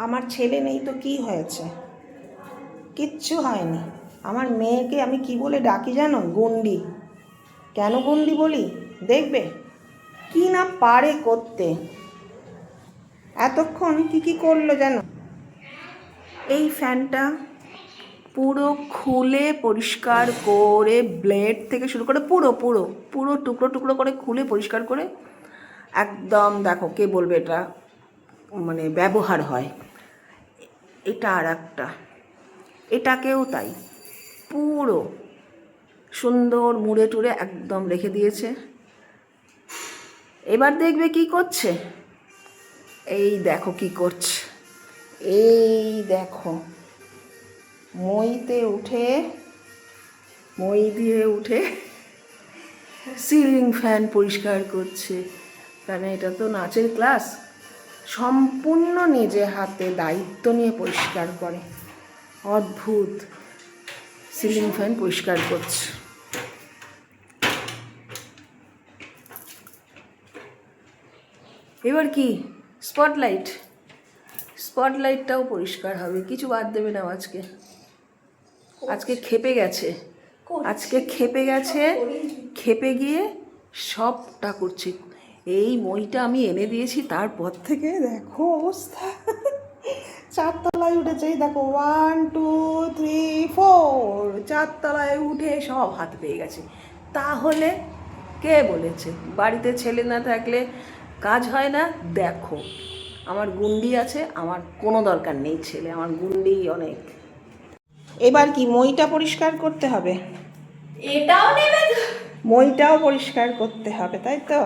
আমার ছেলে নেই তো কি হয়েছে? কিচ্ছু হয়নি। আমার মেয়েকে আমি কি বলে ডাকি জানো? গুন্ডি। কেন গুন্ডি বলি দেখবে? কি না পারে করতে। এতক্ষণ কি করলো জানো? এই ফ্যানটা পুরো খুলে পরিষ্কার করে, ব্লেড থেকে শুরু করে পুরো পুরো পুরো টুকরো টুকরো করে খুলে পরিষ্কার করে একদম, দেখো কে বলবে এটা মানে ব্যবহার হয়। এটা আর একটা, এটাকেও তাই পুরো সুন্দর মুড়ে টুড়ে একদম রেখে দিয়েছে। এবার দেখবে কি করছে, এই দেখো কি করছে, এই দেখো মই দিয়ে উঠে সিলিং ফ্যান পরিষ্কার করছে। কারণ এটা তো নাচের ক্লাস, সম্পূর্ণ নিজে হাতে দায়িত্ব নিয়ে পরিষ্কার করে। অদ্ভুত, সিলিং ফ্যান পরিষ্কার করছে। এবার কি স্পটলাইটটাও পরিষ্কার হবে, কিছু বাদ দেবে না। আজকে খেপে গেছে, খেপে গিয়ে সবটা করছে। এই মইটা আমি এনে দিয়েছি, তারপর থেকে দেখো অবস্থা। 4 তলায় উঠেছে, এই দেখো 1 2 3 4, 4 তলায় উঠে সব হাত পেয়ে গেছে। তাহলে কে বলেছে বাড়িতে ছেলে না থাকলে কাজ হয় না? দেখো আমার গুন্ডি আছে, আমার কোনো দরকার নেই ছেলে, আমার গুন্ডি অনেক। এবার কি মইটা পরিষ্কার করতে হবে? এটাও নেবে? মইটাও পরিষ্কার করতে হবে, তাই তো?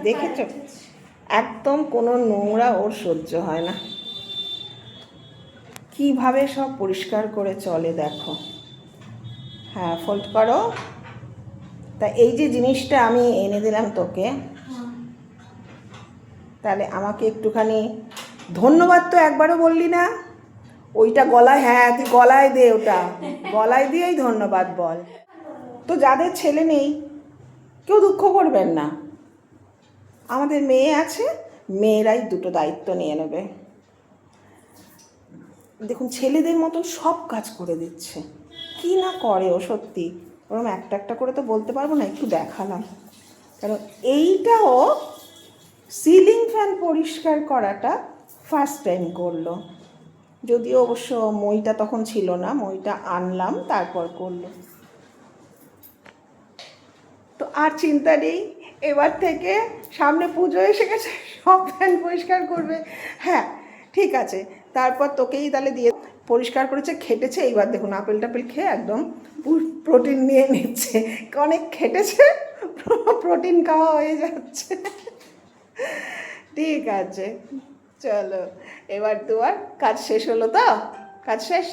দেখেছো, একদম কোনো নোংরা ওর সহ্য হয় না। কিভাবে সব পরিষ্কার করে চলে দেখো। হ্যাঁ, ফোল্ড করো। তা এই যে জিনিসটা আমি এনে দিলাম তোকে, তাহলে আমাকে একটুখানি ধন্যবাদ তো একবারও বললি না। ওইটা গলায়, হ্যাঁ তুই গলায় দে, ওটা গলায় দিয়েই ধন্যবাদ বল। তো যাদের ছেলে নেই কেউ দুঃখ করবেন না, আমাদের মেয়ে আছে, মেয়েরাই দুটো দায়িত্ব নিয়ে নেবে। দেখুন ছেলেদের মতন সব কাজ করে দিচ্ছে, কি না করে ও সত্যি। ওরকম একটা একটা করে তো বলতে পারবো না, একটু দেখালাম। কারণ এইটাও সিলিং ফ্যান পরিষ্কার করাটা ফার্স্ট টাইম করলো, যদিও অবশ্য মইটা তখন ছিল না, মইটা আনলাম তারপর করলো। তো আর চিন্তা নেই, এবার থেকে সামনে পুজো এসে গেছে, সব ফ্যান পরিষ্কার করবে। হ্যাঁ ঠিক আছে, তারপর তোকেই তাহলে দিয়ে পরিষ্কার করেছে, খেটেছে। এইবার দেখুন আপেল টাপেল খেয়ে একদম প্রোটিন নিয়ে নিচ্ছে, অনেক খেটেছে, প্রোটিন খাওয়া হয়ে যাচ্ছে। ঠিক আছে, চলো এবার তোমার কাজ শেষ হলো তো? কাজ শেষ?